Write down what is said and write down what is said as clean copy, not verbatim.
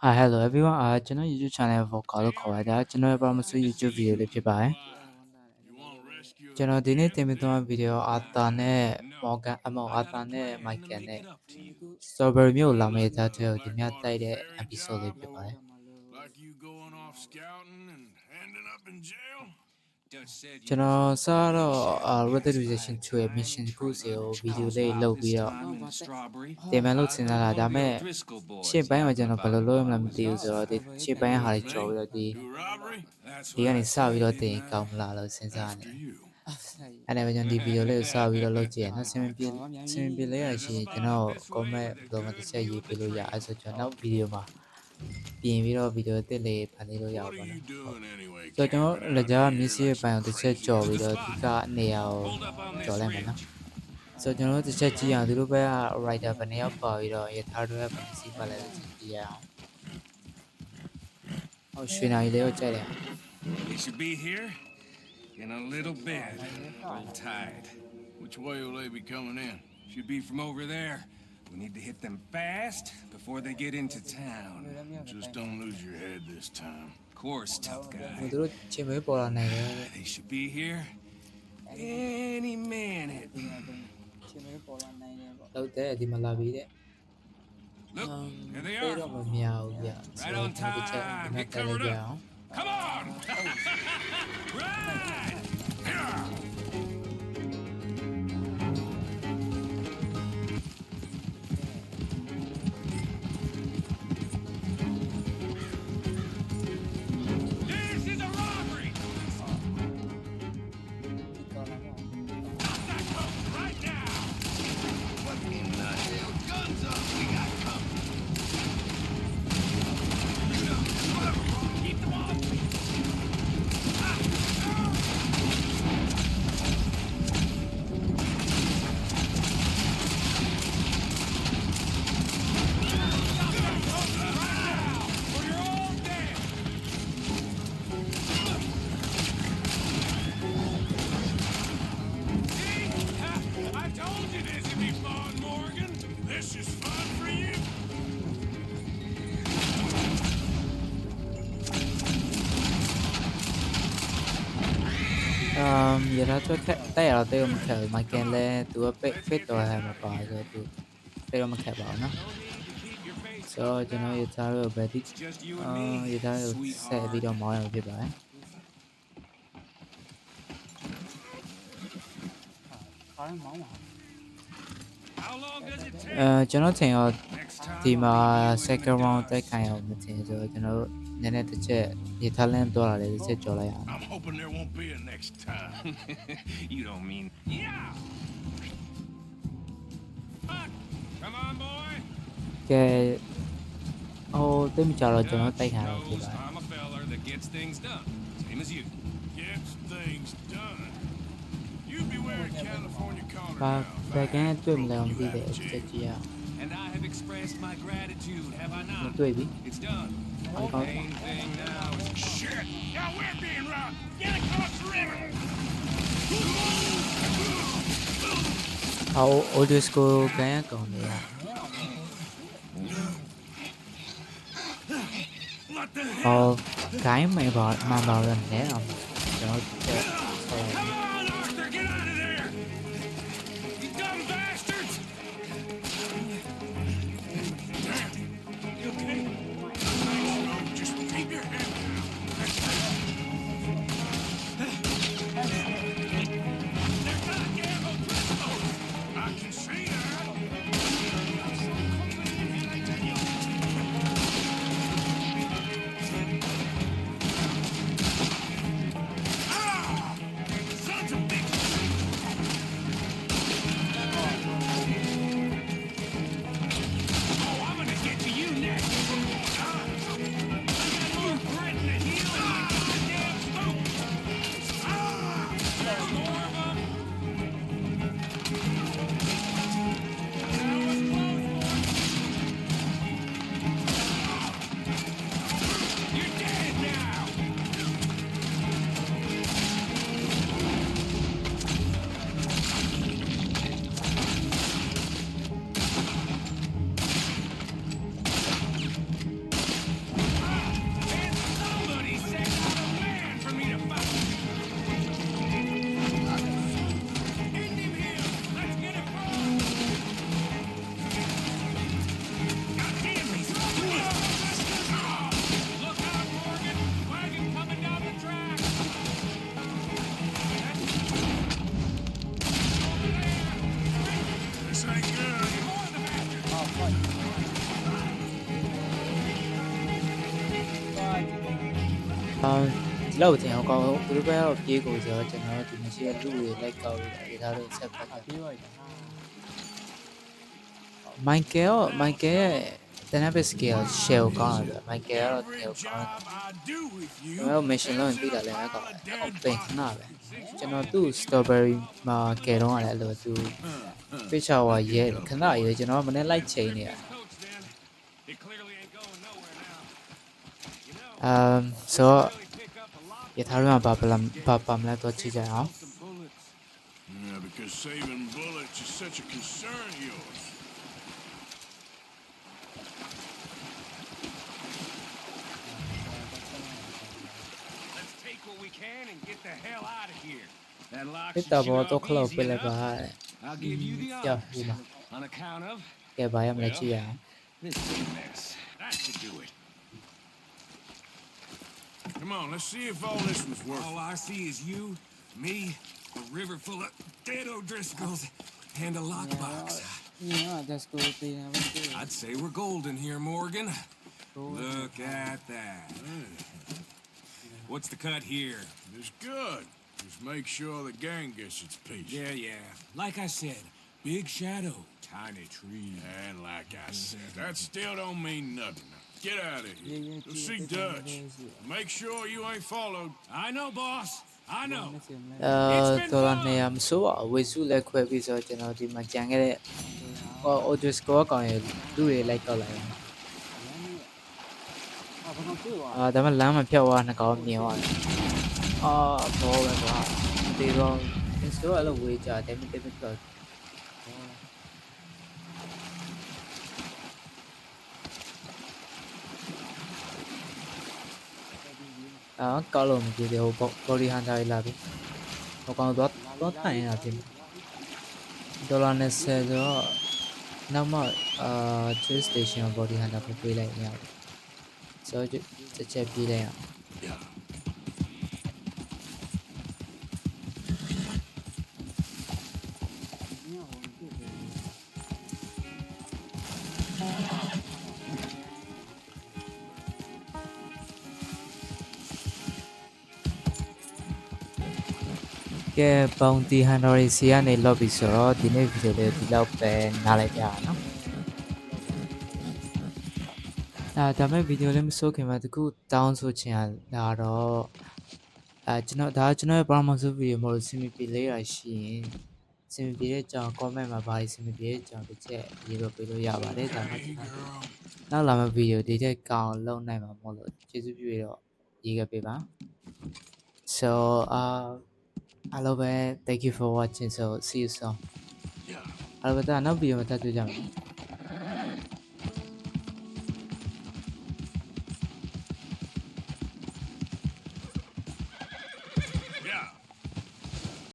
Hi hello everyone ကျွန်တော် YouTube channel ကိုခေါ်လို့ခေါ်ပါတယ်ကျွန်တော်ရဲ့ promise YouTube video လေးဖြစ်ပါတယ်ကျွန်တော်ဒီနေ့တင်ပြသွားတဲ့ video အာသာနဲ့ Morgan အာသာနဲ့ Michael နဲ့ Strawberry မျိုးလာမယ့်သားတဲ့ဒီမြတ်တိုက်တဲ့ episode လေးဖြစ်ပါတယ်ကျွန်တော်စားတော့ Red Dead Redemption 2 ရဲ့ mission တစ်ခုစီကို video လေးလုပ်ပြီးတော့တင်မယ်လို့စဉ်းစားတာဒါပေမဲ့ရှေ့ပိုင်းမှာကျွန်တော်ဘယ်လိုလုပ်ရမလဲမသိဘူးဆိုတော့ဒီရှေ့ပိုင်းဟာတွေကြော်ပြီးတော့ဒီကနေစပြီးတော့တင်ကောင်းမလားလို့စဉ်းစားနေအဲ့ဒါပဲကျွန်တော်ဒီ video လေးကိုစပြီးတော့လုပ်ကြည့်ရနော်ဆင်ပြေလေးရရှိရင်ကျွန်တော် comment ဘယ်လိုမှတစ်ချက်ရေးပေးလို့ရအဲ့ဆိုကျွန်တော်နောက် video မှာပြင်ပြီးတော့ video တစ်လေးဖန်လေးလို့ရအောင်ပါနော်ဆိုတော့ကျွန်တော်လက်ကြားမျက်စိရဲ့ပိုင်းကိုတစ်ချက်ကြော်ပြီးတော့ဒီကနေရာကိုကြော်လိုက်မယ်နော်ဆိုတော့ကျွန်တော်တို့တစ်ချက်ကြည့်အောင်သူတို့ဘက်က writer ဘယ်နှယောက်ပါပြီးတော့ရထားတွေကဘယ်နှစီးပါလဲလို့ကြည့်ရအောင်ဟုတ်ရွှေနာရီလေးကိုကြိုက်တယ် They should be here in a little bit. Hold tight. Which way will they be coming in? Should be from over there. We need to hit them fast before they get into town. Just don't lose your head this time. Of course, tough guy. သူတို့ချင်းမေးပေါ်လာနိုင်တယ် They should be here any minute. ချင်းမေးပေါ်လာနိုင်တယ်ပေါ့ဟုတ်တယ်ဒီမှာလာပြီးတဲ့ Look, here they ပြေးတော့ are. မမြောက်ဘူးဗျ Right on time. Get covered up. Come on. Right. This is a robbery. Stop that coat right now. What in the hell? Guns up! We got company. Keep them off me. Or you're all dead. See? I told you this would be fun, Morgan. This is fun for you. ရထားထွက်တက်ရတော့တေးမခက်ဘူးမိုက်ကင်လဲသူကပိတ်တော်ရမှာပါဆိုတော့သူတေးတော့မခက်ပါဘူးနော်ဆိုတော့ကျွန်တော်ရထားတော့ဗက်ဒီရထားကိုဆက်ပြီးတော့မောင်းရမှာဖြစ်ပါတယ် How long does it take? ကျွန်တော်ထင်တော့ Next time. ဒီမှာ second round တက်ခိုင်းအောင်မထင်ဆိုတော့ကျွန်တော်တို့နည်းနည်းတစ်ချက်ရထားလန်းတော့လာတယ်တစ်ချက်ကြော်လိုက်အောင် I'm hoping there won't be a next time. You don't mean. Yeah. Come on, boy. ကဲဟိုတိတ်မကြတော့ကျွန်တော်တိုက်ခိုင်းရဖြစ်ပါတယ် I'm a feller that gets things done, same as you. Gets things done. You be wearing California collar ဘာ now. ဘက်ကန်တွေ့မလဲမသိတဲ့ချက်ကြီးအောင် And I have expressed my gratitude, have I မ not? တွေ့ပြီ It's done. The main thing now is Shit! Now we're being robbed! Get across the river! ဟို audio score ကန်ရကောင်နေရ What the ဟောဂိုင်းမယ်ပါမှန်ပါတော့နဲအောင်ကျွန်တော်ချက်ဆော် Come on, Arthur! Get out of there! You dumb bastards! Damn! You okay? No, just keep your head down. That's it. They're goddamn O'Driscoll! I can see that. Ah! ဒီလောက်တင်အောင်ကောင်းသူတို့ဘက်ကတော့ပြေးကိုဆိုတော့ကျွန်တော်တို့ဒီမရှိတဲ့လူတွေလိုက်ကောက်ပြီးရေးထားလို့ဆက်ဖတ်တယ် ပြေးပါ့တာ မိုက်ကယ်ရဲ့တနက်ဘစ်စကေးရှယ်ကိုကောင်းတယ်မိုက်ကယ်ကတော့တေကို Every ကောင်း job I do with တယ် you. ကျွန်တော် mission လုံးပြီးတာလည်းမကောင်းဘူးပင်ခဏပဲကျွန်တော်သူ့ strawberry မှာကယ်တော့ရတယ်လို့သူ picture ဝါရဲခဏရဲကျွန်တော်မနေ့လိုက်ချိန်နေရ Coach, then. It clearly ain't going nowhere now. You know, ဆိုတော့ really pick up a lot ရထားရမှာပါမလဲတော့ကြည့်ကြအောင် some bullets. Yeah, because saving bullets is such a concern of yours. Let's take what we can and get the hell out of here. That lock တစ် should တာ shoot ဘောတော့ off ခလောက် easy ပြလိုက်ပါ enough. တဲ့ I'll give you the ကြောက် honors ဒီမှာ on account of ကဲပါရမလဲကြည့်ရအောင် this big mess. That should do it. Come on, let's see if all this was worth All I see is you, me, a river full of dead O'Driscolls, and a lockbox. ဒီက just go ပေးနေမှာ I'd say we're golden here, Morgan. Look at that. What's the cut here? It's good. Just make sure the gang gets its piece. Yeah. Like I said, big shadow, tiny tree. And like I said, that still don't mean nothing. Get out of here. Go see Dutch. Make sure you ain't followed. I know, boss. I know. ဒေါ်လာနေရမစိုးပါဝေစုလက်ခွဲပြီးဆိုတော့ကျွန်တော်ဒီမှာကြံခဲ့တဲ့အော်ဒစ်စကောကောင်ရဲ့လူတွေလိုက်ကောက်လိုက် ဘာလို့ပြေးသွား ဒါမှလမ်းမှာဖြတ်သွားနှစ်ကောင်မြင်သွားတယ်ဘောပဲကွာဒီတော့ဒီဆိုအဲ့လိုဝေးကြတယ်မိတယ်တော့ကောက်လို့မကြည့်သေးဘူးဘော်ဒီဟန်တာလာပြီဟိုကောင်တော့တိုင်နေတာပြင်ဒေါ်လာ20ဆိုတော့နောက်မှtrain station body hunter ကိုပေးလိုက်ရအောင်ဆိုတော့ချက်ပြေးလိုက်အောင် ကဲပေါင်တီဟန်တော်ရီစီကနေလော့ပြီဆိုတော့ဒီနေ့ဗီဒီယိုလေးဒီလောက်ပဲနားလိုက်ကြရအောင်နော်ဒါမဲ့ဗီဒီယိုလေးမစိုးခင်မှာတခုတောင်းဆိုချင်တာတော့ကျွန်တော်ရဲ့ပထမဆုံးဗီဒီယိုမှာစင်မပီလေးရရှိရင်စင်မပီရဲ့အကြောင်း comment မှာဘာလို့စင်မပီရဲ့အကြောင်းတစ်ချက်ရေးလို့ပေးလို့ရပါတယ်ဒါမှကျွန်တော်နောက်လာမယ့်ဗီဒီယိုဒီထက်ကောင်းလုပ်နိုင်မှာမဟုတ်လို့ကျေးဇူးပြုရတော့ရေးခဲ့ပေးပါ so hello thank you for watching so see you soon နောက်ဗီဒီယိုမှာထပ်တွေ့ကြမယ်